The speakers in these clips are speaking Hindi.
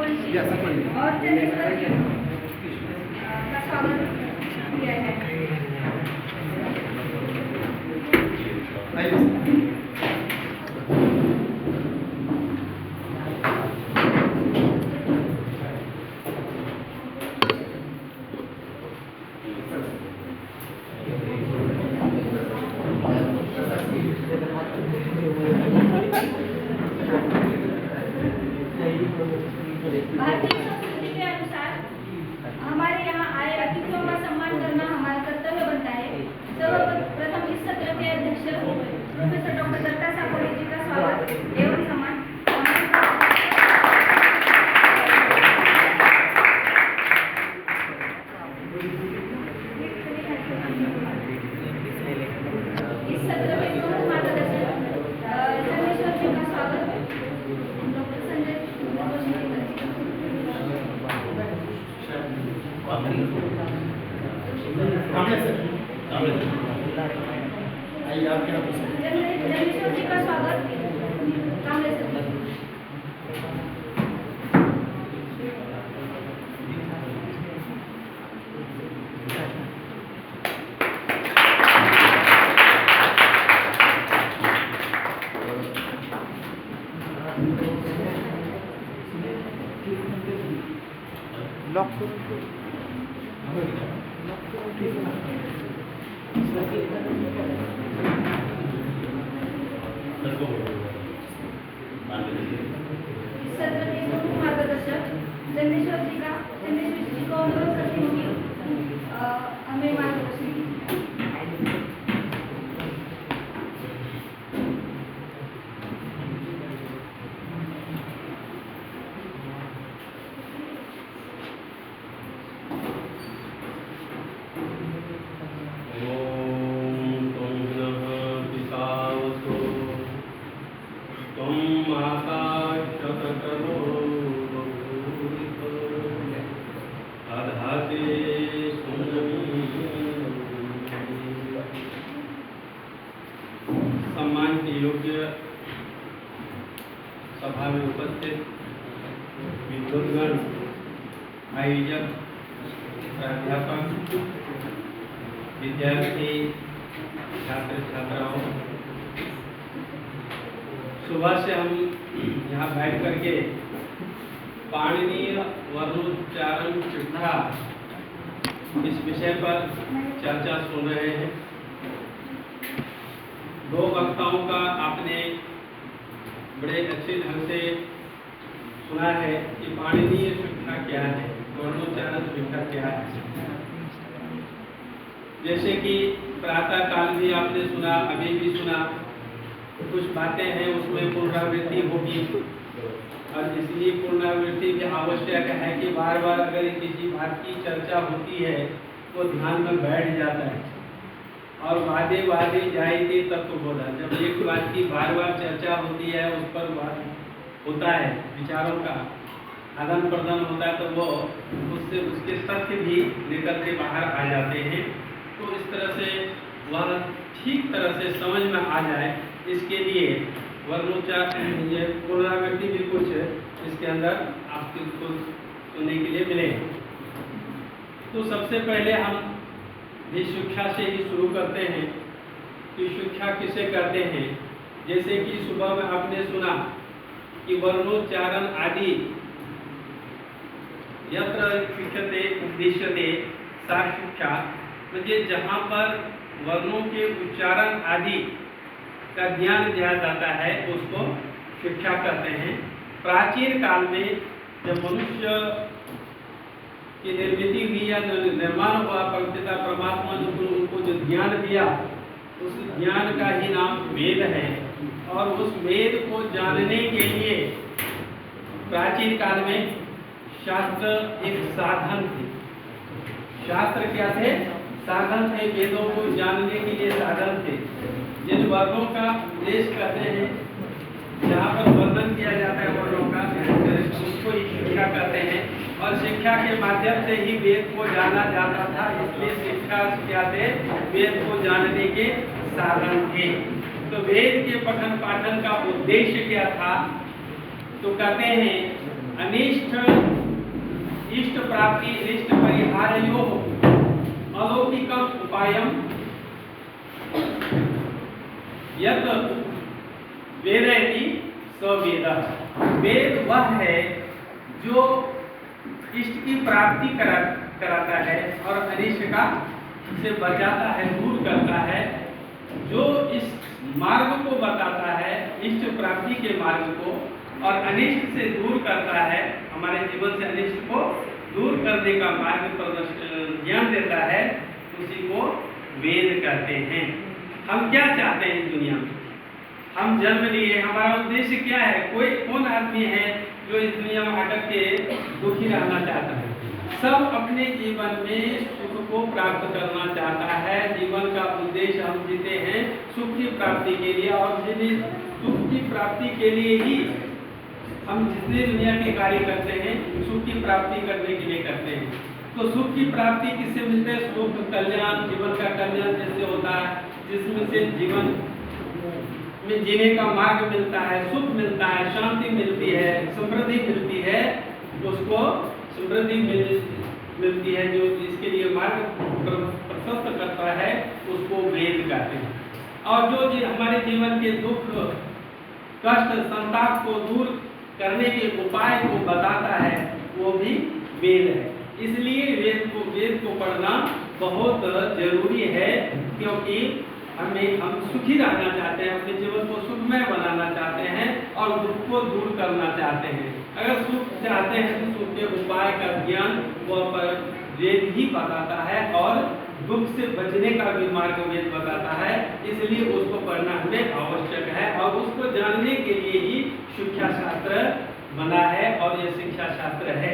सूर्यवंशी और चंद्रेश्वर जी का स्वागत किया जाए। भारतीय संस्कृति के अनुसार हमारे यहाँ आए अतिथियों का सम्मान करना हमारा कर्तव्य बनता है। सर्वप्रथम इस सत्र के अध्यक्ष प्रोफेसर डॉक्टर दत्ता साकोरे जी का स्वागत एवं सम्मान। इस सत्र में प्रमुख मार्गदर्शक चंद्रेश्वर जी का स्वागत डॉक्टर संजय चंद्रेश्वर जी का स्वागत कामले सर। सत्र के प्रमुख मार्गदर्शक चंद्रेश्वर जी को अनुरोध करती हूँ कि हमें मार्गदर्शन सम्मान के योग्य सभा में उपस्थित विद्वद्गण, आयोजक, प्राध्यापक, विद्यार्थी, छात्र छात्राओं, सुबह से हम यहाँ बैठ करके पाणिनीय वर्णोच्चारण चिट्ठा इस विषय पर चर्चा सुन रहे हैं। दो वक्ताओं का आपने बड़े अच्छे ढंग से सुना है कि पाणिनीय शिक्षा क्या है, वर्णोच्चारण शिक्षा क्या है। जैसे कि प्रातः काल भी आपने सुना, अभी भी सुना, कुछ बातें हैं उसमें पुनरावृत्ति होगी और इसलिए पुनरावृत्ति भी आवश्यक है कि बार बार अगर किसी बात की चर्चा होती है तो ध्यान में बैठ जाता है। और वादे वादे जायते तत्वबोधा, जब एक बात की बार बार चर्चा होती है, उस पर बात होता है, विचारों का आदान प्रदान होता है, तो वो उससे उसके तथ्य भी निकल के बाहर आ जाते हैं। तो इस तरह से वह ठीक तरह से समझ में आ जाए, इसके लिए वर्णोच्चारण ये पुनरावृत्ति भी कुछ इसके अंदर आपको सुनने के लिए मिले। तो सबसे पहले हम भी शिक्षा से ही शुरू करते हैं कि शिक्षा किसे कहते हैं। जैसे कि सुबह में आपने सुना कि वर्णोच्चारण आदि यत्र शिक्षते उद्देश्यते सा शिक्षा, म्हणजे जहाँ पर वर्णों के उच्चारण आदि का ज्ञान दिया जाता है उसको शिक्षा कहते हैं। प्राचीन काल में जब मनुष्य की निर्मिति हुई या निर्माण हुआ, परमपिता परमात्मा ने उनको जो ज्ञान दिया, उस ज्ञान का ही नाम वेद है। और उस वेद को जानने के लिए प्राचीन काल में शास्त्र एक साधन थे। शास्त्र क्या थे? साधन थे। वेदों को जानने के लिए साधन थे। जिन वर्णों का उपदेश करते हैं, जहाँ पर वर्णन किया जाता है वर्णों का, उसको ही शिक्षा कहते हैं। और शिक्षा के माध्यम से ही वेद को जाना जाता था, इसलिए शिक्षा क्या थे? वेद को जानने के साधन थे। तो वेद के पठन पाठन का उद्देश्य क्या था? तो कहते हैं अनिष्ट इष्ट प्राप्ति अनिष्ट परिहारयोः अलौकिकम उपायम यत् वेदैति स वेदः। वेद वह है जो इष्ट की प्राप्ति कराता है और अनिष्ट का से बचाता है, दूर करता है। जो इस मार्ग को बताता है, इष्ट प्राप्ति के मार्ग को, और अनिष्ट से दूर करता है, हमारे जीवन से अनिष्ट को दूर करने का मार्ग ज्ञान देता है, उसी को वेद कहते हैं। हम क्या चाहते हैं इस दुनिया में? हम जन्म लिए, हमारा उद्देश्य क्या है? कौन आदमी है जो इस दुनिया में आकर के दुखी रहना चाहता है? सब अपने जीवन में सुख को प्राप्त करना चाहता है। जीवन का उद्देश्य हम जीते हैं सुख की प्राप्ति के लिए, और सुख की प्राप्ति के लिए ही हम जितने दुनिया के कार्य करते हैं सुख की प्राप्ति करने के लिए करते हैं। तो सुख की प्राप्ति किससे मिलते हैं? सुख कल्याण, जीवन का कल्याण जिससे होता है, जिसमें से जीवन में जीने का मार्ग मिलता है, सुख मिलता है, शांति मिलती है, समृद्धि मिलती है, उसको समृद्धि मिलती है। जो इसके लिए मार्ग प्रशस्त करता है उसको वेद कहते हैं। और जो हमारे जीवन के दुख, कष्ट, संताप को दूर करने के उपाय को बताता है वो भी वेद है। इसलिए वेद को पढ़ना बहुत जरूरी है, क्योंकि हम सुखी रहना चाहते हैं, अपने जीवन को सुखमय बनाना चाहते हैं और दुख को दूर करना चाहते हैं। अगर सुख चाहते हैं तो सुख के उपाय का ज्ञान वो पर वेद ही बताता है, और दुख से बचने का भी मार्ग वेद बताता है। इसलिए उसको पढ़ना हमें आवश्यक है, और उसको जानने के लिए ही शिक्षा शास्त्र बना है, और ये शिक्षा शास्त्र है।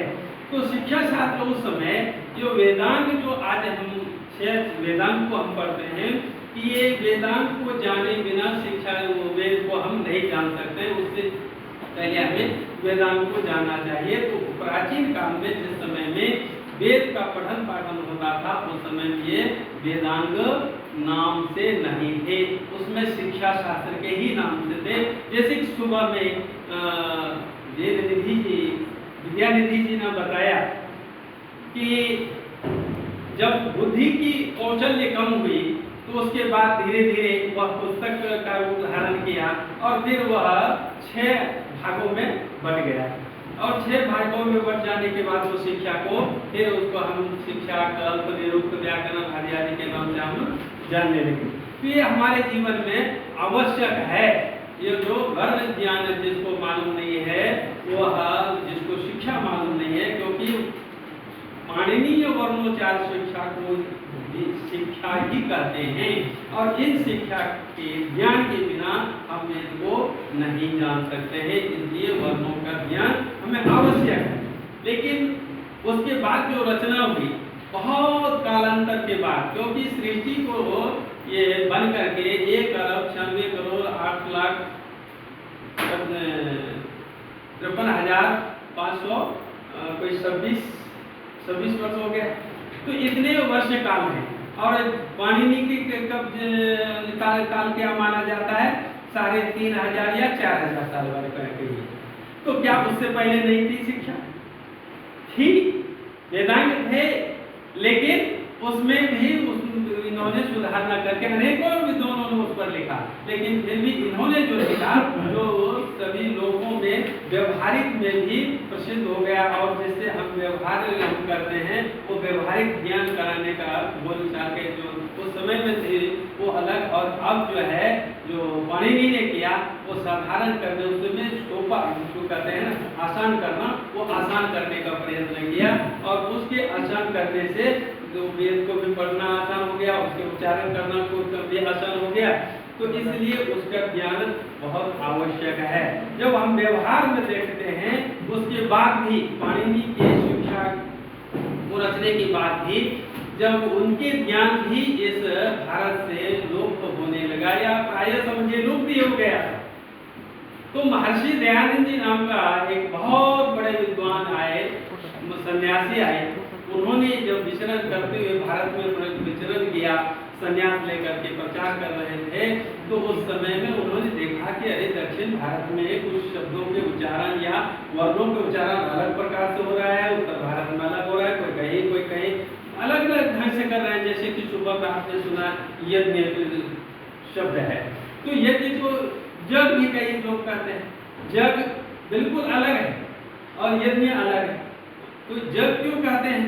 तो शिक्षा शास्त्र उस समय जो वेदांत, जो आज हम 6 वेदांत को हम पढ़ते हैं, कि ये वेदांत को जाने बिना शिक्षा वेद को हम नहीं जान सकते। उससे पहले हमें वेदांत को जानना चाहिए। तो प्राचीन काल में जिस समय में वेद का पठन पाठन होता था, उस समय में ये वेदांग नाम से नहीं थे, उसमें शिक्षा शास्त्र के ही नाम से थे। जैसे कि सुबह में विद्यानिधि जी ने बताया कि जब बुद्धि की कौशल्य कम हुई तो उसके बाद धीरे धीरे वह पुस्तक का रूप धारण किया, और फिर वह 6 भागों में बट गया, और 6 भागों में बट जाने के बाद वो शिक्षा को फिर उसको हम शिक्षा, कल्प, निरुक्त, व्याकरण आदि आदि के नाम से हम जानने लगे। तो ये हमारे जीवन में आवश्यक है। ये जो वर्ण ज्ञान जिसको मालूम नहीं है, वह जिसको शिक्षा मालूम नहीं है, क्योंकि पाणिनीय वर्णोच्चार शिक्षा को शिक्षा ही कहते हैं, और इन शिक्षा के ज्ञान के बिना हम वेद को नहीं जान सकते हैं। इसलिए वर्णों का ज्ञान हमें आवश्यक है। लेकिन उसके बाद जो रचना हुई बहुत कालांतर के बाद, क्योंकि सृष्टि को ये बन करके 1,96,53,500 कोई 26 वर्ष हो गया। तो इतने वर्ष काल है, और पाणिनि के कब काल क्या माना जाता है? 3,500 या 4,000 साल वाले कहेंगे। तो क्या उससे पहले नहीं थी शिक्षा? थी, वेदांग थे, लेकिन उसमें भी इन्होंने सुधार न करके अनेकों विद्वानों ने उस पर लिखा, लेकिन फिर भी इन्होंने जो लिखा जो सभी लोगों में व्यवहारिक में भी प्रसिद्ध हो गया, और जिससे हम व्यवहार हम करते हैं वो व्यवहारिक ज्ञान कराने का बोलचाल के जो उस समय में थे वो अलग, और अब जो है जो पाणिनि ने किया वो साधारण करने, उसमें सोपा जो कहते हैं ना, आसान करना, वो आसान करने का प्रयत्न किया, और उसके आसान करने से जो वेद को भी पढ़ना आसान हो गया, उसके उच्चारण करना को भी आसान हो गया। तो इसलिए उसका ज्ञान बहुत आवश्यक है। जब हम व्यवहार में देखते हैं, उसके बाद भी पाणिनि के शिक्षा को रचने के बाद भी जब उनके ज्ञान भी इस भारत से लुप्त होने लगा, या प्राय समझे लुप्त ही हो गया, तो महर्षि दयानंद जी नाम का एक बहुत बड़े विद्वान आए, सन्यासी आए। उन्होंने जब विचरण करते हुए भारत में विचरण किया, संन्यास लेकर के प्रचार कर रहे थे, तो उस समय में उन्होंने देखा कि अरे दक्षिण भारत में कुछ शब्दों के उच्चारण या वर्णों के उच्चारण अलग प्रकार से हो रहा है, उत्तर भारत में अलग हो रहा है, कोई कहीं अलग अलग ढंग से कर रहे हैं। जैसे कि सुबह में आपने सुना यज्ञ शब्द है, तो यज्ञ को जग भी कई लोग कहते हैं, जग बिल्कुल अलग है और यज्ञ अलग है, तो जग क्यों कहते हैं?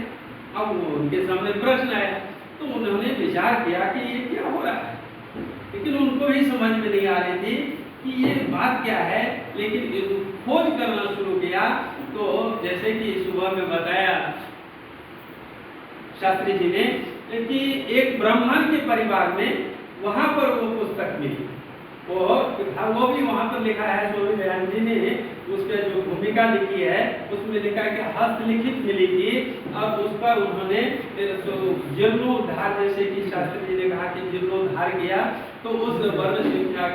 अब वो उनके सामने प्रश्न आया, तो उन्होंने विचार किया कि ये क्या हो रहा है, लेकिन उनको भी समझ में नहीं आ रही थी कि ये बात क्या है। लेकिन खोज करना शुरू किया, तो जैसे कि सुबह में बताया शास्त्री जी ने कि एक ब्राह्मण के परिवार में वहां पर वो पुस्तक मिली, वो भी वहां पर लिखा है, स्वामी दयानंद जी ने उसका जो भूमिका लिखी है उसमें लिखा है कि हस्तलिखित मिली थी। अब उस पर उन्होंने जीर्णोद्धार, जैसे कि शास्त्री जी ने कहा कि जीर्णोद्धार किया, तो उस वर्ण संख्या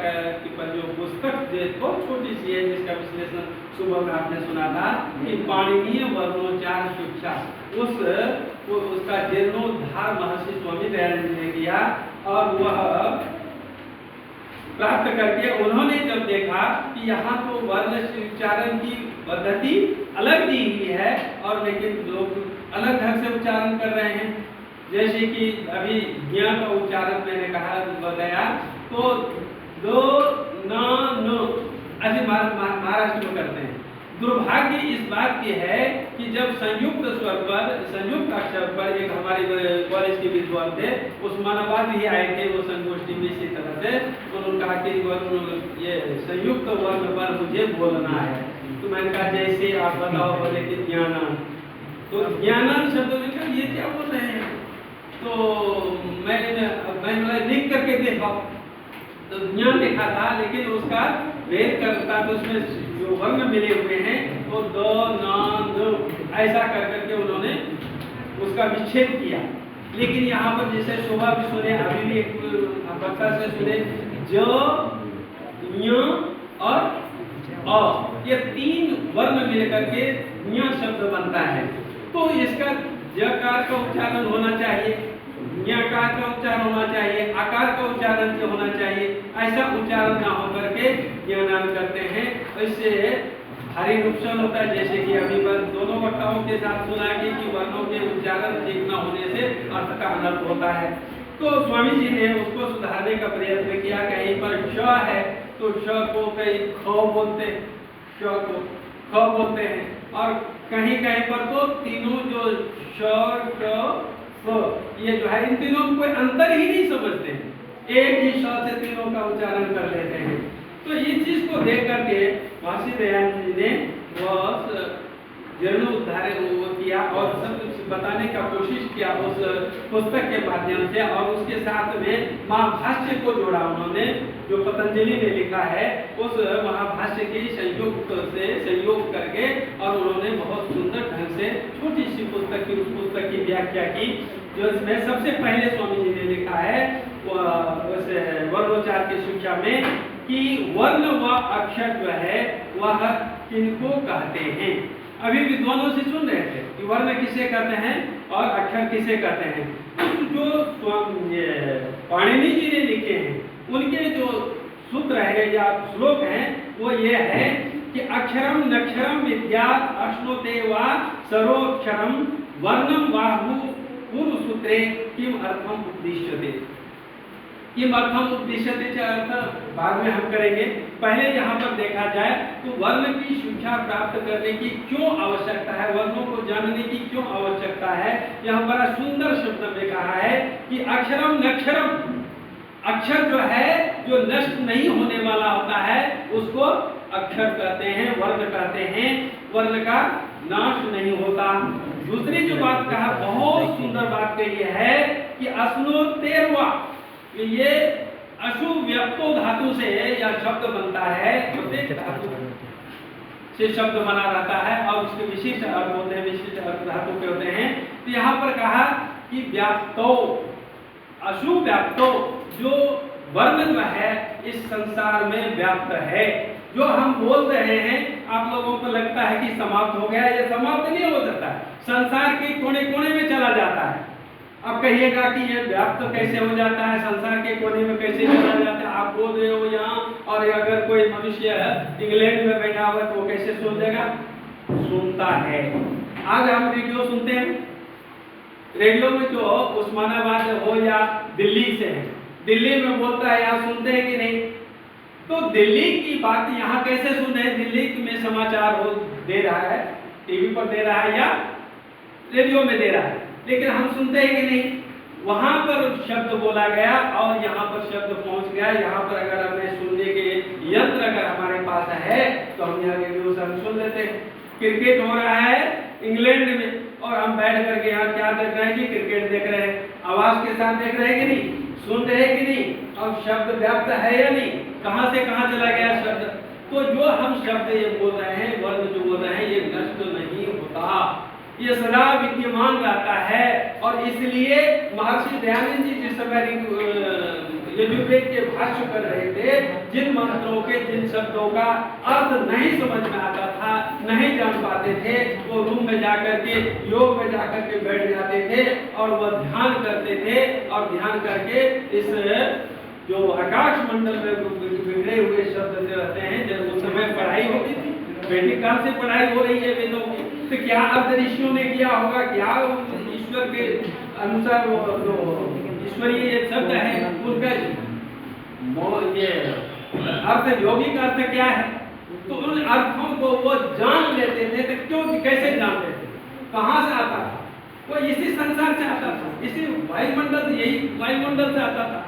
पर जो पुस्तक बहुत छोटी सी है, जिसका विश्लेषण सुबह में आपने सुना था कि पाणिनीय वर्णोच्चार शिक्षा, उसका जीर्णोद्धार महर्षि स्वामी दयानंद जी ने किया। और वह प्राप्त करके उन्होंने जब देखा कि यहाँ तो वर्ण उच्चारण की पद्धति अलग दी हुई है और लेकिन लोग अलग ढंग से उच्चारण कर रहे हैं, जैसे कि अभी ज्ञ का उच्चारण मैंने कहा बताया, तो दो न नो ऐसे महाराष्ट्र में करते हैं। दुर्भाग्य इस बात की है कि जब संयुक्त स्वर पर, संयुक्त अक्षर पर, एक हमारे कॉलेज के विद्वान थे, उस्मानाबाद ही आए थे वो संगोष्ठी में, इसी तरह से उन्होंने कहा कि ये संयुक्त वर्ण पर मुझे बोलना है, तो मैंने कहा जैसे आप बताओ, बोले कि ज्ञानम, तो ज्ञानम शब्द में कहा ये क्या बोल रहे हैं, तो मैंने लिख करके देखा, तो ज्ञान लिखा था, लेकिन उसका वेद करता तो उसमें जो वर्ण मिले हुए हैं वो दो न दो ऐसा कर करके उन्होंने उसका विच्छेद किया। लेकिन यहाँ पर जैसे शोभा भी सुने, अभी भी एक वक्ता से सुने, ज ञ और अ, ये तीन वर्ण मिलकर के ञ शब्द बनता है, तो इसका जकार का उच्चारण होना चाहिए, ञकार का उच्चारण होना चाहिए, आकार का उच्चारण से होना चाहिए, ऐसा उच्चारण ना होकर के ज्ञान करते हैं, इससे भारी नुकसान होता है। जैसे कि अभी पर दोनों वक्ताओं के साथ सुना कि वर्णों के उच्चारण ठीक न होने से अर्थ का अनर्थ होता है, तो स्वामी जी ने उसको सुधारने का प्रयत्न किया। कहीं पर श है तो श को कहीं ख बोलते हैं, श को ख बोलते हैं, और कहीं कहीं पर तो तीनों जो श श फ, ये जो है इन तीनों में कोई अंतर ही नहीं समझते हैं, एक ही श से तीनों का उच्चारण कर लेते हैं। तो इस चीज को देख करके महर्षि दयानंद जी ने वह जीर्णोद्धार किया और सब कुछ बताने का कोशिश किया उस पुस्तक के माध्यम से, और उसके साथ में महाभाष्य को जोड़ा उन्होंने, जो पतंजलि ने लिखा है उस महाभाष्य के संयोग करके, और उन्होंने बहुत सुंदर ढंग से छोटी सी पुस्तक की, उस पुस्तक की व्याख्या की, जो इसमें सबसे पहले स्वामी जी ने लिखा है वर्णोच्चार की शिक्षा में कि वर्ण व अक्षर जो है वह किनको कहते हैं। अभी विद्वानों से सुन रहे थे कि वर्ण किसे कहते हैं और अक्षर किसे कहते हैं, जो पाणिनि जी ने लिखे हैं उनके जो सूत्र है या श्लोक हैं वो ये है कि अक्षरम नक्षरम विद्यात् अश्नुते वा सर्वोक्षरम वर्णम बाहु पूर्व सूत्रे किम अर्थम उपदिश्यते। किम अर्थम उपदिश्यते का अर्थ बाद में हम करेंगे, पहले यहाँ पर देखा जाए तो वर्ण की शिक्षा प्राप्त करने की क्यों आवश्यकता है, वर्णों को जानने की क्यों आवश्यकता है। यहाँ बड़ा सुंदर शब्द में कहा है कि अक्षरम नक्षरम, अक्षर जो है जो नष्ट नहीं होने वाला होता है उसको अक्षर कहते हैं, वर्ण कहते हैं, वर्ण का नाश नहीं होता। दूसरी जो बात कहा, बहुत सुंदर बात कही है कि अश्नोतेर्वा, ये अशु व्यक्तो धातु से यह शब्द बनता है, प्रत्येक धातु से शब्द बना रहता है और उसके विशिष्ट अर्थ होते हैं, विशिष्ट अर्थ धातु के होते हैं। तो यहाँ पर कहा कि व्याप्तो, अशु व्याप्तो, जो वर्ण जो है इस संसार में व्याप्त है। जो हम बोल रहे हैं आप लोगों को लगता है कि समाप्त हो गया, ये समाप्त नहीं हो जाता है, संसार के कोने कोने में चला जाता है। अब कहिएगा कि ये व्याप्त कैसे हो जाता है, संसार के कोने में कैसे चला जाता है। आप बोल रहे हो यहाँ, और अगर कोई मनुष्य इंग्लैंड में बैठा हुआ तो वो कैसे सुन लेगा? सुनता है। आज हम रेडियो सुनते हैं, रेडियो में जो उस्मानाबाद हो या दिल्ली से है, दिल्ली में बोलता है, यहाँ सुनते हैं कि नहीं? तो दिल्ली की बात यहाँ कैसे सुने? दिल्ली में समाचार हो दे रहा है, टीवी पर दे रहा है या रेडियो में दे रहा है, लेकिन हम सुनते हैं कि नहीं? वहां पर शब्द बोला गया और यहाँ पर शब्द पहुंच गया। यहाँ पर अगर हमें सुनने के यंत्र अगर हमारे पास है तो हम यहाँ रेडियो से हम सुन लेते हैं। क्रिकेट हो रहा है इंग्लैंड में और हम बैठ करके यहाँ क्या देख रहे हैं जी? क्रिकेट देख रहे हैं। आवाज के साथ देख रहे हैं कि नहीं? सुन रहे हैं कि नहीं? अब शब्द व्याप्त है या नहीं? कहां से कहां चला गया शब्द? तो जो हम शब्द ये बोल रहे हैं, वर्ण जो बोल रहे हैं, ये नष्ट नहीं होता, ये सदा विद्यमान रहता है। और इसलिए महर्षि दयानंद जी जिस समय यजुर्वेद के भाष्य कर रहे थे, जिन मंत्रों के, जिन शब्दों का अर्थ नहीं समझ में आता था, नहीं जान पाते थे, वो रूम में जाकर के, योग में जाकर के बैठ जाते थे और वह ध्यान करते थे। और ध्यान करके इस जो आकाश मंडल में बिगड़े हुए शब्द रहते हैं, जब उस समय पढ़ाई होती थी, वैदिक काल से पढ़ाई हो रही है वेदों की, तो क्या अर्थ ऋषियों ने किया होगा? क्या ईश्वर के अनुसार वो ईश्वरीय शब्द है उनका ये अर्थ, यौगिक अर्थ क्या है? तो उन अर्थों को वो जान लेते थे। तो क्यों, कैसे जान लेते थे? कहाँ से आता था? वो इसी संसार से आता था, इसी वायुमंडल से, यही वायुमंडल से आता था।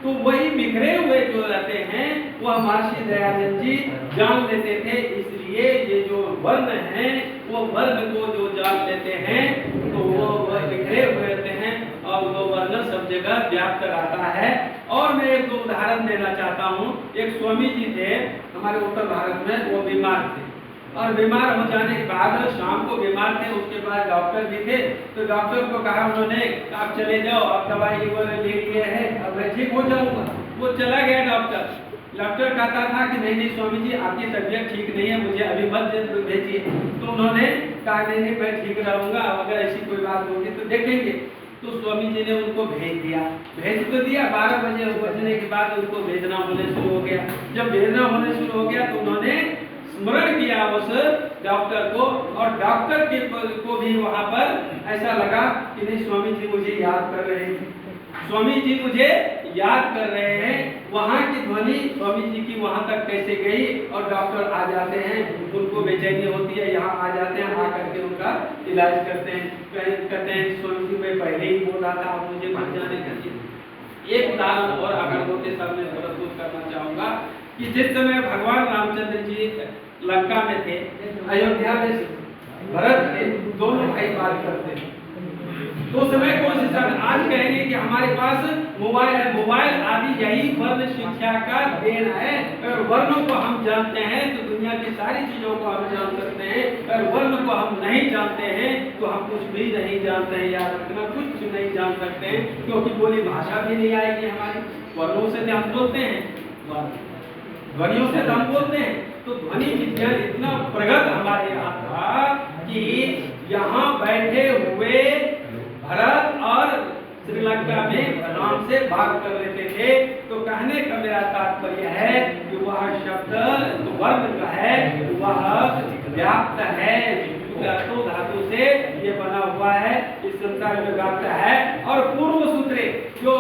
तो वही बिखरे हुए जो रहते हैं वह महर्षि दयानंद जी जान लेते थे। इसलिए ये जो वर्ण है, वो वर्ण को जो जान लेते हैं तो वो बिखरे हुए रहते हैं और वो वर्ण सब जगह व्याप्त रहता है। और मैं एक दो उदाहरण देना चाहता हूँ। एक स्वामी जी थे हमारे उत्तर भारत में, वो बीमार थे और बीमार हो जाने के बाद, शाम को बीमार थे, उसके बाद डॉक्टर भी थे, तो डॉक्टर को कहा उन्होंने, आप चले जाओ, आप दवाई वो ले लिए है, अब मैं ठीक हो जाऊंगा। वो चला गया डॉक्टर। डॉक्टर कहता था कि नहीं नहीं स्वामी जी, आपकी तबीयत ठीक नहीं है, मुझे अभी मत भेजिए। तो उन्होंने कहा नहीं नहीं मैं ठीक रहूंगा, अगर ऐसी कोई बात होगी तो देखेंगे। तो स्वामी जी ने उनको भेज दिया। भेज तो दिया, 12 बजे बजने के बाद उनको भेजना होने शुरू हो गया। जब भेजना होने शुरू हो गया तो उन्होंने स्मरण किया उस डॉक्टर को, और डॉक्टर के को भी वहां पर ऐसा लगा कि नहीं स्वामी जी मुझे याद कर रहे हैं, स्वामी जी मुझे याद कर रहे हैं। वहां की ध्वनि स्वामी जी की वहां तक कैसे गई, और डॉक्टर आ जाते हैं, उनको बेचैनी होती है, यहाँ आ जाते हैं, आकर के उनका इलाज करते हैं। कहते हैं स्वामी जी मैं पहले ही बोल रहा था, आप मुझे मर जाने दीजिए। एक उदाहरण और अगर के सामने प्रस्तुत करना चाहूंगा कि जिस समय भगवान रामचंद्र जी लंका में थे, अयोध्या में भरत थे, दोनों भाई बात करते हैं। तो समय कौन सी समय? आज कहेंगे कि हमारे पास मोबाइल है, मोबाइल आदि यही वर्ण शिक्षा का देन है। अगर वर्णों को हम जानते हैं तो दुनिया की सारी चीजों को हम जान सकते हैं। अगर वर्ण को हम नहीं जानते हैं तो हम कुछ भी नहीं जानते हैं, याद रखना, कुछ नहीं जान सकते हैं, क्योंकि बोली भाषा भी नहीं आएगी हमारी। वर्णों से हम बोलते हैं, ध्वनियों से हम बोलते हैं। तो ध्वनि विज्ञान इतना प्रगत हमारे यहाँ था कि यहाँ बैठे हुए भरत और श्रीलंका में राम से बात कर लेते थे। तो कहने का मेरा तात्पर्य है कि वह शब्द वर्ण का है, वह व्याप्त है, तो धातु से ये बना हुआ है, इस संसार में व्याप्त है। और पूर्व सूत्रे जो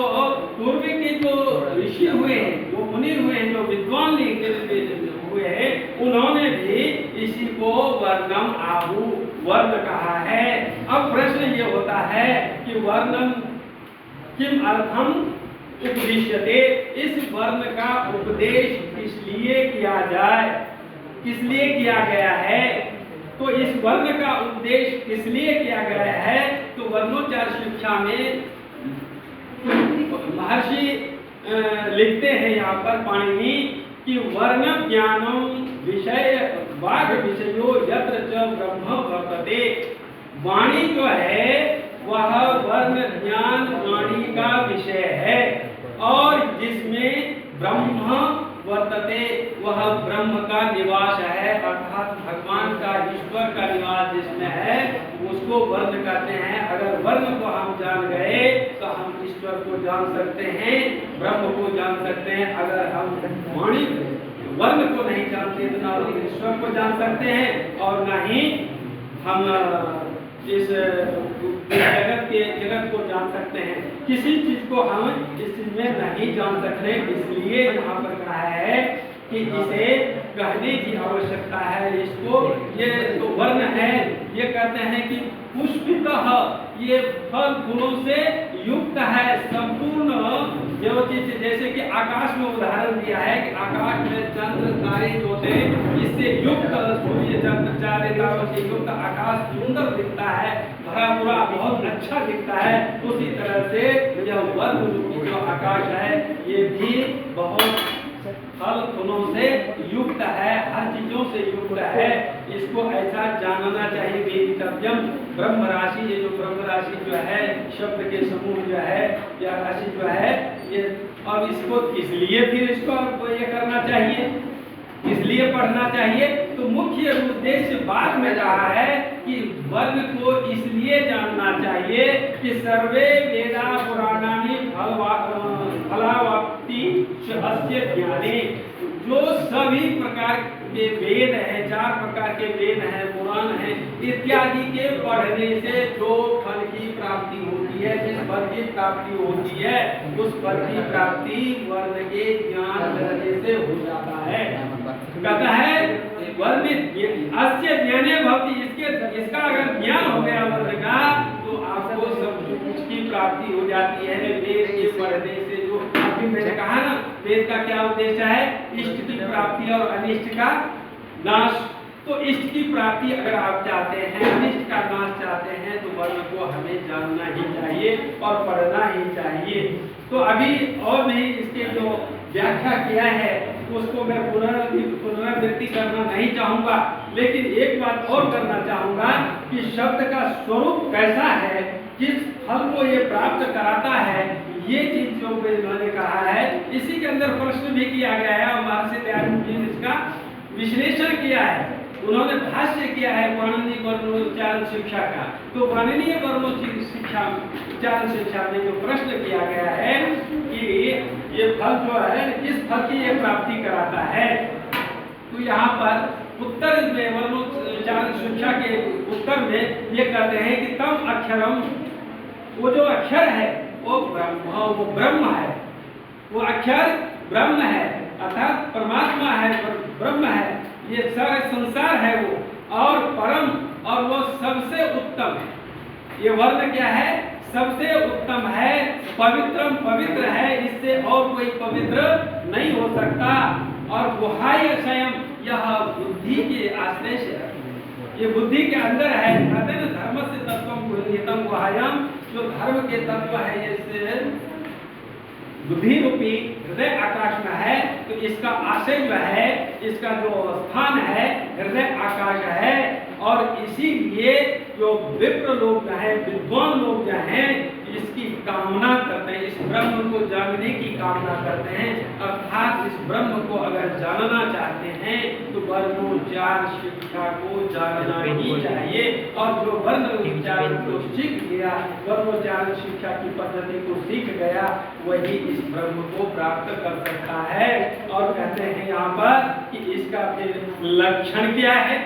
पूर्व के जो ऋषि हुए हैं, जो मुनि हुए हैं, जो विद्वान हुए हैं, उन्होंने भी इसी को वर्णम आहु वर्ण कहा है। अब प्रश्न ये होता है कि वर्णम किम अर्थम उपदिश्यते, इस वर्ण का उपदेश किस लिए किया जाए, किस लिए किया गया है? तो इस वर्ण का उपदेश किस लिए किया गया है? तो वर्णोच्चार शिक्षा में महर्षि लिखते हैं यहाँ पर पाणिनि कि वर्ण ज्ञानम विषय वाग विषयो यत्र च ब्रह्म वर्तते। वाणी जो है वह वर्ण ज्ञान वाणी का विषय है, और जिसमें ब्रह्म वर्तते, वह ब्रह्म का निवास है, अर्थात भगवान का, ईश्वर का निवास जिसमें है उसको वर्ण कहते हैं। अगर वर्ण को हम जान गए तो हम ईश्वर को जान सकते हैं, ब्रह्म को जान सकते हैं। अगर हम वाणी वर्ण को नहीं जानते तो ना ईश्वर को जान सकते हैं और ना ही हम इस जगत को जान सकते हैं। किसी चीज को हम इस चीज में नहीं जान सकते, इसलिए यहाँ पर कहा है कि इसे कहने की आवश्यकता है। इसको ये तो वर्ण है, ये कहते हैं कि पुष्पितः, ये फल फूलों से युक्त है, संपूर्ण जो चीज, जैसे कि आकाश में उदाहरण दिया है कि आकाश में चंद्र तारे जो होते हैं इससे युक्त, सूर्य चंद्र चारे तारों से युक्त आकाश सुंदर दिखता है, भरा पूरा बहुत अच्छा दिखता है। उसी तरह से यह वर्ण जो आकाश है ये भी बहुत फल फूलों से युक्त है, हर चीजों से युक्त है। इसको ऐसा जानना चाहिए। वेदितव्यम ब्रह्म राशि, ये जो ब्रह्म राशि जो है, शब्द के समूह जो है या राशि जो है ये, अब इसको इसलिए फिर इसको ये करना चाहिए, इसलिए पढ़ना चाहिए। तो मुख्य उद्देश्य बाद में कहा है कि वर्ण को इसलिए जानना चाहिए कि सर्वे वेदा पुराणानि फलावाप्ति अस्य ज्ञाने, जो सभी प्रकार के वेद हैं, 4 प्रकार के वेद हैं, पुराण हैं इत्यादि के पढ़ने से जो फल की प्राप्ति होती है, जिस फल की प्राप्ति होती है उस फल की प्राप्ति वर्ण के ज्ञान करने से हो जाता है। कहता है वर्ण अस्य ज्ञाने भवति, इसका अगर ज्ञान हो गया वर्ण का तो आपको सब कुछ की प्राप्ति हो जाती है। वेद के पढ़ने से जो अभी मैंने कहा ना, वेद का क्या उद्देश्य है, इष्ट की प्राप्ति और अनिष्ट का नाश। तो इष्ट की प्राप्ति अगर आप चाहते हैं, अनिष्ट का नाश चाहते हैं तो वर्ण को हमें जानना ही चाहिए और पढ़ना ही चाहिए। तो अभी और नहीं इसके जो व्याख्या किया है उसको मैं पुनरावृत्ति करना नहीं चाहूंगा, लेकिन एक बात और करना चाहूंगा कि शब्द का स्वरूप कैसा है, किस फल को ये प्राप्त कराता है, ये चीज जो मैंने कहा है इसी के अंदर प्रश्न भी किया गया है और महर्षि दयानंद जी ने इसका विश्लेषण किया है। उन्होंने भाष्य किया है वर्णनीय वर्णोच्चारण शिक्षा का। तो वर्णनीय वर्णोच्चारण शिक्षा में जो प्रश्न किया गया है कि ये फल जो है किस फल की ये प्राप्ति कराता है, तो यहाँ पर उत्तर में वर्णोच्चारण शिक्षा के उत्तर में ये कहते हैं कि तम अक्षरम, वो जो अक्षर है वो ब्रह्म है, वो अक्षर ब्रह्म है, अर्थात परमात्मा है, ब्रह्म है, ये सारे संसार है वो, और परम, और वो सबसे उत्तम है। ये वर्ण क्या है, सबसे उत्तम है, पवित्रम पवित्र है, इससे और कोई पवित्र नहीं हो सकता। और गुहाय स्वयं, यह बुद्धि के आश्रय से है, ये बुद्धि के अंदर है। कहते हैं ना धर्म से तत्वम गुह्यतम गुहायाम, जो धर्म के तत्व है ये बुद्धि रूपी हृदय आकाश में है। तो इसका आशय जो है, इसका जो स्थान है हृदय आकाश है। और इसीलिए जो विप्र लोग हैं, विद्वान लोग जो हैं, इसकी कामना करते हैं, इस ब्रह्म को जानने की कामना करते हैं। अर्थात इस ब्रह्म को अगर जानना चाहते हैं तो वर्णोच्चार शिक्षा को जानना ही चाहिए। और जो वर्णोच्चारण को सीख गया, वर्णोच्चारण शिक्षा की पद्धति को सीख गया, वही इस ब्रह्म को प्राप्त कर सकता है। और कहते हैं यहाँ पर कि इसका फिर लक्षण क्या है,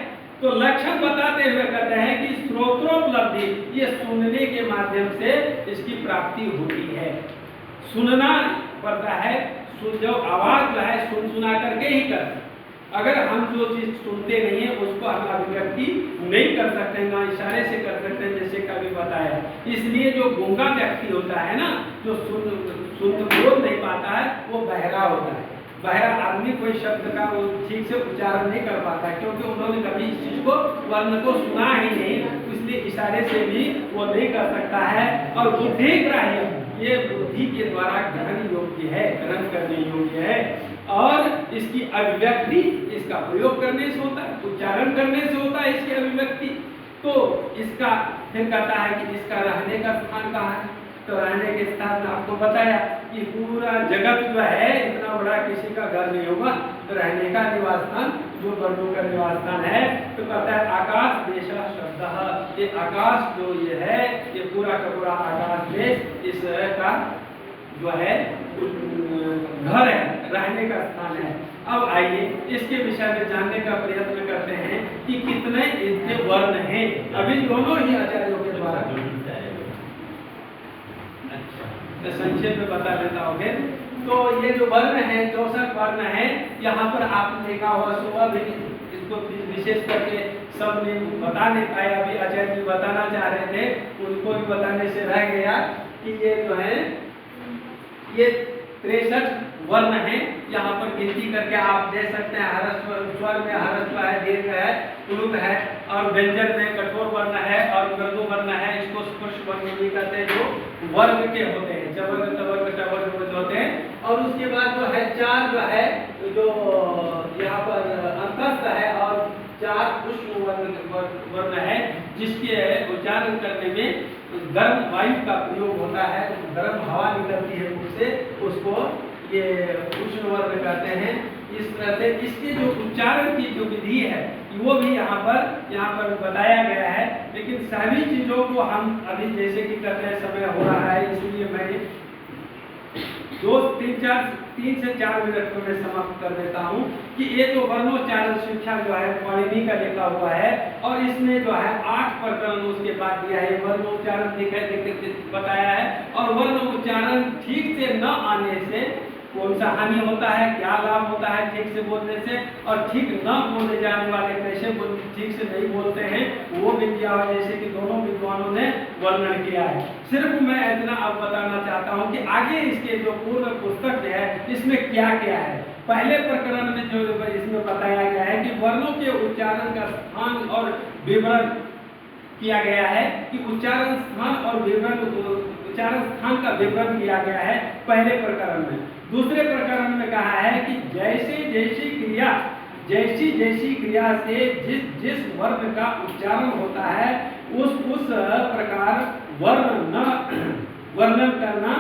तो लक्षण बताते हुए कहते हैं कि श्रोत्रोपलब्धि, ये सुनने के माध्यम से इसकी प्राप्ति होती है। सुनना पड़ता है, जो आवाज जो है सुना करके ही करते। अगर हम जो चीज सुनते नहीं है उसको हम अभिव्यक्ति नहीं कर सकते, ना इशारे से कर सकते हैं, जैसे कभी बताया। इसलिए जो गूंगा व्यक्ति होता है ना, जो सुन बोल नहीं पाता है, वो बहरा होता है। बहरा आदमी कोई शब्द का वो ठीक से उच्चारण नहीं कर पाता, क्योंकि उन्होंने कभी इस चीज को, वर्ण को सुना ही नहीं, इसलिए इशारे से भी वो नहीं कर सकता है। और बुद्धि ग्राह्य, ये बुद्धि के द्वारा ग्रहण योग्य है, ग्रहण करने योग्य है। और इसकी अभिव्यक्ति इसका प्रयोग करने से होता है, उच्चारण करने से होता है इसकी अभिव्यक्ति। तो इसका फिर कहता है कि इसका रहने का स्थान कहाँ है, तो रहने के स्थान में आपको बताया कि पूरा जगत जो है इतना बड़ा किसी का घर नहीं होगा, तो रहने का निवास स्थान जो वर्णों का निवास स्थान है, तो कहता है आकाश देश शब्द, ये आकाश जो ये है, ये पूरा का पूरा आकाश देश इस का जो है घर है, रहने का स्थान है। अब आइए इसके विषय में जानने का प्रयत्न करते हैं कि कितने इसके वर्ण हैं। अभी दोनों ही आचार्यों के द्वारा संक्षेप में बता देता हूँ। तो ये जो वर्ण है 64 वर्ण है। यहाँ पर आपने देखा होगा सुबह भी इसको विशेष करके सब ने बता नहीं पाया, अभी आचार्य जी बताना चाह रहे थे, उनको भी बताने से रह गया कि ये जो है ये 63 वर्ण है। यहाँ पर गिनती करके आप दे सकते हैं। हरस्व स्वर में हरस्व है, दीर्घ है, प्लुत है, और व्यंजन में कठोर वर्ण है और मृदु वर्ण है। इसको स्पर्श वर्ण भी कहते हैं, जो वर्ग के होते हैं, जवर्ग तवर्ग टवर्ग होते हैं। और उसके बाद जो है 4 जो है जो यहाँ पर अंतस्थ है और 4 उष्ण वर्ण है, जिसके उच्चारण करने में गर्म वायु का प्रयोग होता है, गर्म हवा निकलती है उससे, उसको ये उष्ण वर्ण कहते हैं। इस तरह से इसके जो उच्चारण की जो विधि है वो भी यहाँ पर बताया गया है। लेकिन सभी चीजों को हम अभी जैसे कि कहते हैं समय हो रहा है, इसलिए मैंने 3 से 4 मिनट में समाप्त कर देता हूँ कि ये जो वर्णोच्चारण शिक्षा जो है पाणिनि का लिखा हुआ है, और इसमें जो है 8 प्रकरण उसके बाद दिया है। वर्णोच्चारण बताया है, और वर्ण उच्चारण ठीक से न आने से कौन सा हानि होता है, क्या लाभ होता है ठीक से बोलने से, और ठीक न बोले जाने वाले कैसे ठीक से नहीं बोलते हैं, वो भी दिया हुआ, जैसे कि दोनों विद्वानों ने वर्णन किया है। सिर्फ मैं इतना अब बताना चाहता हूँ कि आगे इसके जो पूर्व पुस्तक है इसमें क्या क्या है। पहले प्रकरण में जो इसमें बताया गया है कि वर्णों के उच्चारण का स्थान और विवरण किया गया है, कि उच्चारण स्थान और विवरण, उच्चारण स्थान का विवरण किया गया है पहले प्रकरण में। दूसरे प्रकरण में कहा है कि जैसी जैसी क्रिया से जिस जिस वर्ण का उच्चारण होता है उस प्रकार वर्णन करना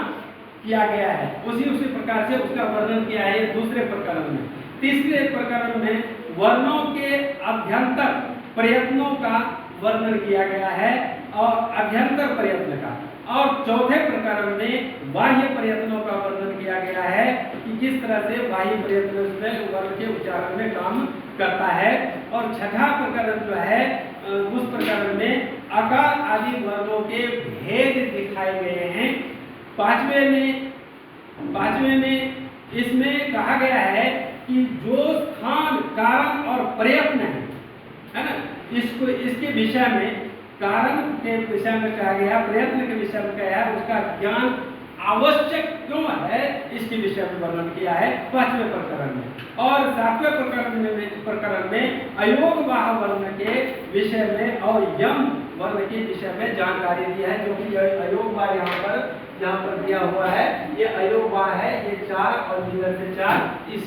किया गया है, उसी प्रकार से उसका वर्णन किया है दूसरे प्रकरण में। तीसरे प्रकरण में वर्णों के अभ्यंतर प्रयत्नों का वर्णन किया गया है, और अभ्यंतर प्रयत्न का। और चौथे प्रकरण में बाह्य प्रयत्नों का वर्णन किया गया है कि किस तरह से बाह्य प्रयत्न में वर्ण के उच्चारण में काम करता है। और छठा प्रकरण जो है उस प्रकरण में आकार आदि वर्णों के भेद दिखाए गए हैं। पांचवें में इसमें कहा गया है कि जो स्थान कारण और प्रयत्न है ना, इसके विषय में, कारण के विषय में कहा गया, प्रयत्न के विषय में कहा है, उसका ज्ञान आवश्यक क्यों है इसके विषय में वर्णन किया है 5वें प्रकरण में। और 7वें प्रकरण में अयोगवाह वर्ण के विषय में और यम वर्ण के विषय में जानकारी दी है, जो कि अयोगवाह यहाँ पर दिया हुआ है। ये अयोगवाह है, ये 4 और दीर्घ से 4, इस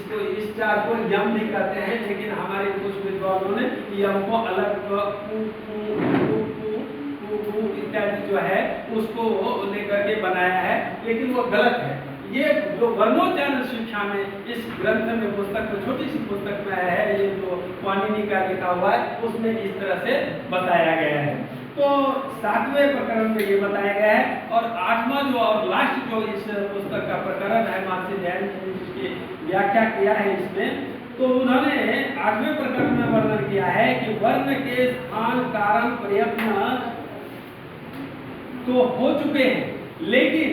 4 को यम भी कहते हैं, लेकिन हमारे कुछ विद्वानों ने यम को अलग इत्यादि जो है उसको लेकर के बनाया है, लेकिन वो गलत है। ये जो वर्णोच्चारण शिक्षा में इस ग्रंथ में, पुस्तक में, छोटी सी पुस्तक में आया है, ये जो पाणिनि का लिखा हुआ है उसमें इस तरह से बताया गया है। तो 7वें प्रकरण में ये बताया गया है। और 8वां जो और लास्ट जो इस पुस्तक का प्रकरण है, महर्षि दयानंद जी जिसकी व्याख्या किया है इसमें, तो उन्होंने 8वें प्रकरण में वर्णन किया है कि वर्ण के स्थान कारण प्रयत्न तो हो चुके हैं, लेकिन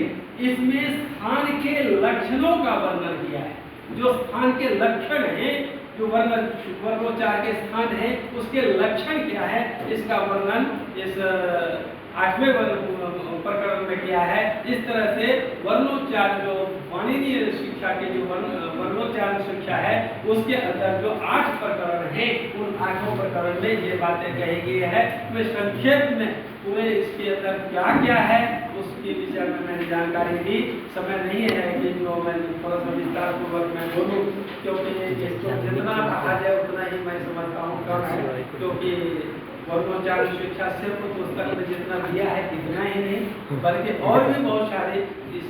इसमें स्थान के लक्षणों का वर्णन किया है। जो स्थान के लक्षण हैं, जो वर्णोच्चार के स्थान है, उसके लक्षण क्या है, इसका वर्णन इस 8वें प्रकरण में किया है। इस तरह से वर्णोच्चार जो पाणिनीय शिक्षा के जो वर्णोच्चार शिक्षा है उसके अंदर जो 8 प्रकरण हैं, उन 8 प्रकरण में ये बातें कही गई है। मैं संक्षेप में पूरे इसके अंदर क्या क्या है उसके विषय में मैंने जानकारी दी। समय नहीं है कि जो मैं थोड़ा सा विस्तार पूर्वक मैं बोलूँ, क्योंकि जितना कहा जाए उतना ही मैं समझता हूँ कम है, क्योंकि कर्मचारी शिक्षा सिर्फ पुस्तक में जितना दिया है इतना ही नहीं, बल्कि और भी बहुत सारे इस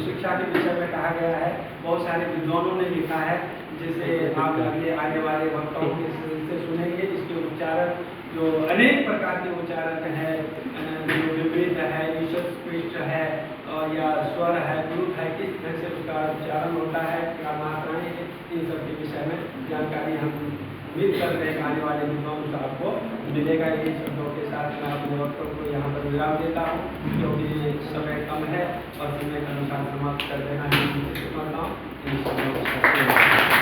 शिक्षा के विषय में कहा गया है। बहुत सारे विद्वानों ने लिखा है, जैसे आप अगले आने वाले वक्ताओं के से सुनेंगे। इसके उच्चारण जो अनेक प्रकार के उच्चारण हैं, जो विपरीत है, निषद स्पष्ट है, और या स्वर है, द्रुत है, किस तरह से उसका उच्चारण होता है, क्या मात्राएं हैं, इन सब के विषय में जानकारी हम उम्मीद कर रहे हैं आने वाले दिनों में आपको मिलेगा। ये शब्दों के साथ मैं अपने वक्तव्य को यहाँ पर विराम देता हूँ, क्योंकि समय कम है और समय के अनुसार समाप्त कर देना है। करता हूँ इन शब्दों के साथ।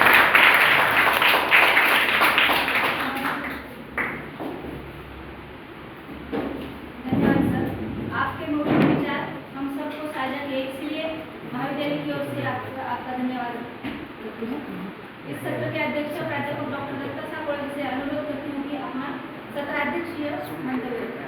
आपका धन्यवाद। इस सत्र के अध्यक्ष प्राध्यापक डॉक्टर दत्ता साकोळे से अनुरोध करती हूँ कि अपना सत्राध्यक्षीय मंतव्य रखें।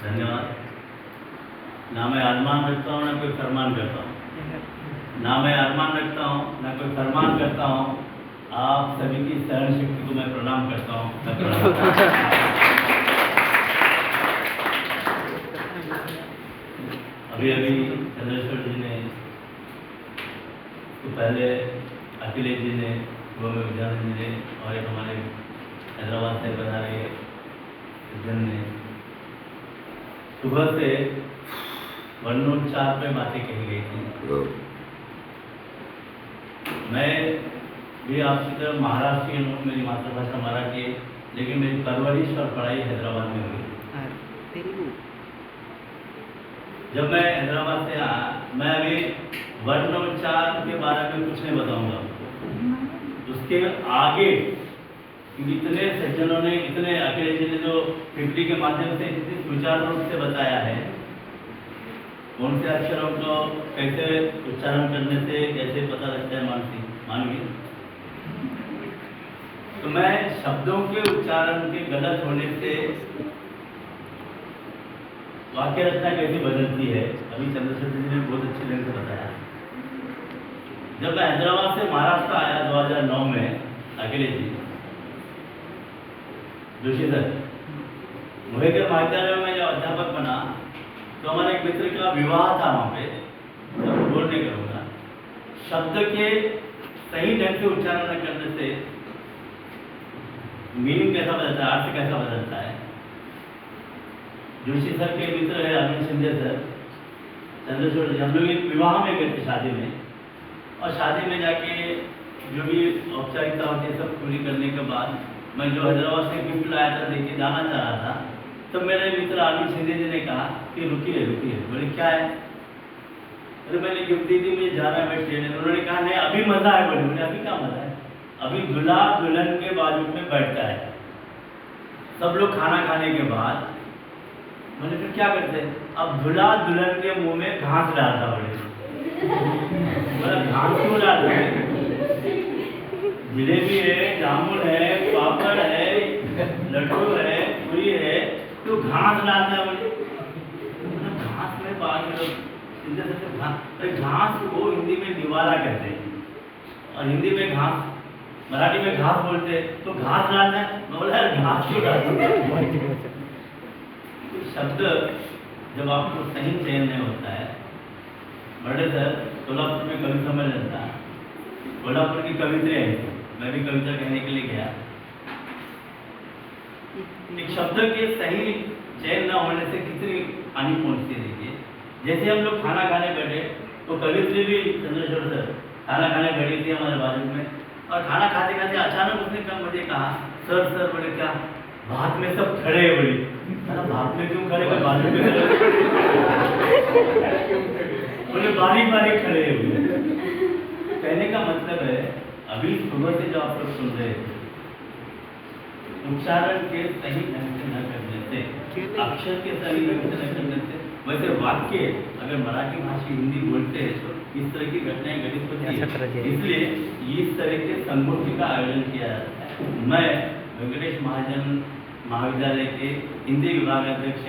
धन्यवाद। ना मैं अरमान रखता हूँ, ना कोई फरमान करता हूँ। ना मैं अरमान रखता हूँ, ना कोई फरमान करता हूँ। आप सभी की सहन शक्ति को मैं प्रणाम करता हूँ। अभी चंद्रेश्वर जी ने, तो पहले अखिलेश जी ने, गोविंद विद्यानंद जी ने, और एक हमारे हैदराबाद से बना रहे सज्जन ने सुबह से वर्णोच्चार पे बातें कही गई थी। मैं भी आपकी तरह महाराष्ट्रीयन हूँ, मेरी मातृभाषा मराठी है, लेकिन मेरी परवरिश और पढ़ाई हैदराबाद में हुई। जब मैं हैदराबाद से आया, मैं अभी वर्णोच्चार के बारे में कुछ नहीं बताऊंगा। उसके आगे इतने सज्जनों ने, इतने अखिलेश जी ने जो पिपली के माध्यम से इतने सुचारू रूप से बताया है, कौन से अक्षरों को कैसे उच्चारण करने से कैसे पता लगता है मानवीय। तो मैं शब्दों के उच्चारण के गलत होने से वाक्य रचना कैसे बदलती है, अभी चंद्रशेखर जी ने बहुत अच्छे ढंग से बताया। जब मैं हैदराबाद से महाराष्ट्र आया 2009 में, अखिलेश जी जोशी सर मुहेकर महाविद्यालय में जब अध्यापक बना, तो हमारे एक मित्र का विवाह था वहाँ पे। जब बोल नहीं करूँगा, शब्द के सही ढंग से उच्चारण न करने से मीनिंग कैसा बदलता है, अर्थ कैसा बदलता है। जोशी सर के मित्र है अरविंद शिंदे सर, चंद्रशेखर जी, हम लोग एक विवाह में गए थे, शादी में, और शादी में जाके जो भी औपचारिकता होती है सब पूरी करने के बाद मैं जो हैदराबाद से गिफ्ट लाया था लेके जाना चाह रहा था, तो मेरे मित्र अरविंद शिंदे जी ने कहा कि रुकिए रुकिए। बोले क्या है? अरे मैंने गिफ्ट दी थी, मुझे जाना है, मैं स्टेज। उन्होंने कहा नहीं अभी मजा है। बोले अभी क्या मजा है? अभी दूल्हा दुल्हन के बाजू में बैठता है, सब लोग खाना खाने के बाद। मैंने फिर क्या करते हैं? अब दूल्हा दुल्हन के मुंह में घास डालता। बोले घास क्यों डालते हैं? जिलेबी है, जामुन है, पापड़ है, लड्डू है, पूरी है, तो घास डालता है। बोले घास में बाहर घास को हिंदी में निवाला कहते हैं, और हिंदी में घास, मराठी में घास बोलते हैं, तो घास डालना है। मैं बोला घास क्यों डालते हैं? शब्द जब आपको सही चयन नहीं होता है। बड़े सर कोल्हापुर में कवि सम्मेलन था, कोल्हापुर की कवित्री आई थी, मैं भी कविता कहने के लिए गया। एक शब्द के सही चयन न होने से कितनी हानि पहुंचती है। देखिए, जैसे हम लोग खाना खाने बैठे, तो कवित्री भी चंद्रशेखर सर खाना खाने बैठी थी हमारे बाजू में, और खाना खाते खाते अचानक उसने कहा, मुझे कहा सर सर। बोले क्या? भात में सब खड़े हैं। बोली भात में क्यों खड़े? बाजू में बोले बारीक बारीक खड़े हैं। कहने का मतलब है, अभी सुबह से जो आप लोग सुन रहे थे, उच्चारण के सही ढंग से न करने से, अक्षर के सही ढंग से न करने से, वैसे वाक्य अगर मराठी भाषी हिंदी बोलते हैं तो इस तरह की घटनाएं घटित होती है। इसलिए इस तरह के संगोष्ठी का आयोजन किया जाता है। मैं वेंकटेश महाजन महाविद्यालय के हिंदी विभाग अध्यक्ष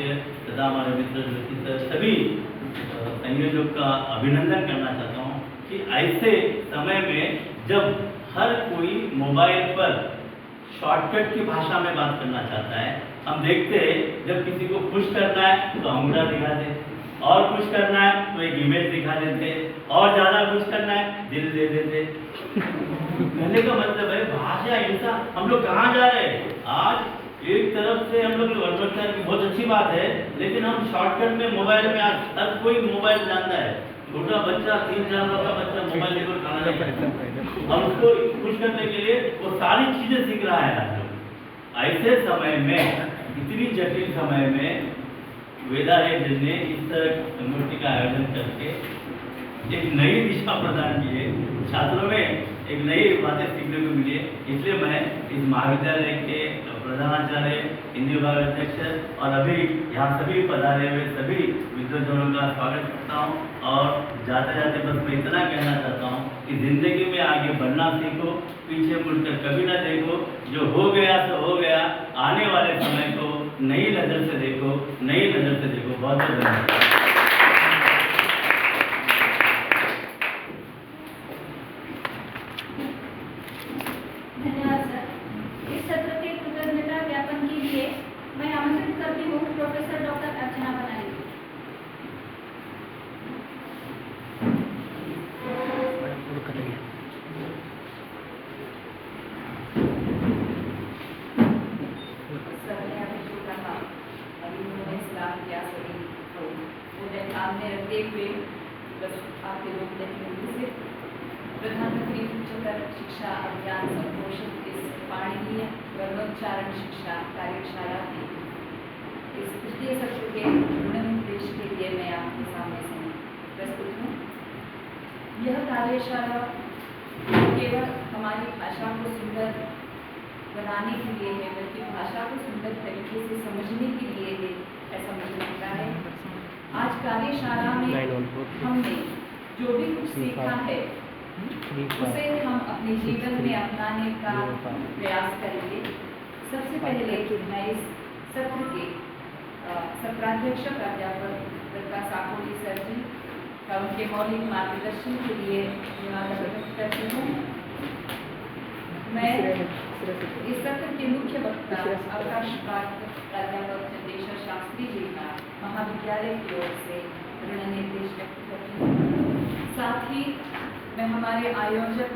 तथा हमारे मित्र ज्योति सर सभी संयोजक का अभिनंदन करना चाहता हूँ कि ऐसे समय में जब हर कोई मोबाइल पर शॉर्टकट की भाषा में बात करना चाहता है, हम देखते हैं जब किसी को खुश करना है तो अंगूठा दिखा दे, और खुश करना है तो एक इमेज दिखा देते, और ज़्यादा खुश करना है दिल दे देते। कहने का मतलब है भाषा हिंसा, हम लोग कहाँ जा रहे हैं? आज एक तरफ से हम लोग वर्णोच्चार की बहुत अच्छी बात है, लेकिन हम शॉर्टकट में मोबाइल में आज हर कोई मोबाइल जानता है। छोटा बच्चा 3-4 साल का बच्चा मोबाइल लेकर खाना नहीं खाता। हम उसको खुश करने के लिए वो सारी चीजें सीख रहा है आज लोग। ऐसे समय में, इतनी जटिल समय में वेदा हेड ने इस तरह संगोष्ठी का आयोजन करके एक नई दिशा प्रदान की है, छात्रों में एक नई बातें सीखने को मिली है। इसलिए मैं इस महाविद्यालय के प्रधानाचार्य, हिंदी विभाग अध्यक्ष और अभी यहाँ सभी पधारे हुए सभी विद्वानों का स्वागत करता हूँ। और जाते जाते बस मैं इतना कहना चाहता हूँ कि जिंदगी में आगे बढ़ना सीखो, पीछे मुड़कर कभी ना देखो। जो हो गया तो हो गया, आने वाले समय को नई नज़र से देखो, नई नज़र से देखो। बहुत बहुत धन्यवाद। धन्यवाद सर। इस सत्र के कृतज्ञता ज्ञापन के लिए मैं आमंत्रित करती हूँ प्रोफेसर डॉक्टर अर्चना बनाई। सर ने अभी जो कहा, अभी उन्होंने इस्लाम क्या सभी को उन्हें सामने रखते हुए बस आपके लोग देखेंगे से प्रधानमंत्री उच्चतर शिक्षा अभियान संपोषित इस पाणिनीय वर्णोच्चारण शिक्षा कार्यशाला की इस तृतीय सत्र के निर्देश के लिए मैं आपके सामने से प्रस्तुत हूँ। यह कार्यशाला केवल हमारी भाषा को सुंदर बनाने के लिए है, बल्कि भाषा को सुंदर तरीके से समझने के लिए है, ऐसा मुझे लगता है। आज कार्यशाला में हमने जो भी कुछ सीखा है उसे हम अपने जीवन में अपनाने का प्रयास करेंगे। सबसे पहले मैं इस सत्र के सत्राध्यक्ष प्राध्यापक प्रकाश साकोली सर जी का उनके मौलिक मार्गदर्शन के लिए धन्यवाद व्यक्त करती हूँ। मैं इस सत्र के मुख्य वक्ता अवकाश प्राप्त प्राध्यापक चंदेश्वर शास्त्री जी का महाविद्यालय की ओर से ऋणनिर्देश व्यक्त करती हूँ। साथ ही मैं हमारे आयोजक,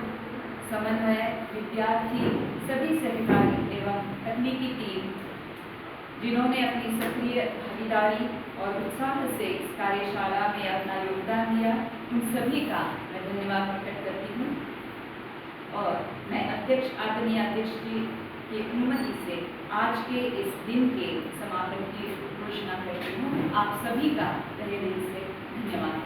समन्वय, विद्यार्थी, सभी सहकारी एवं तकनीकी टीम जिन्होंने अपनी सक्रिय भागीदारी और उत्साह से इस कार्यशाला में अपना योगदान दिया, उन सभी का मैं धन्यवाद प्रकट करती हूँ। और मैं अध्यक्ष, आदरणीय अध्यक्ष जी की अनुमति से आज के इस दिन के समापन की घोषणा करती हूँ। आप सभी का तहे दिल से धन्यवाद।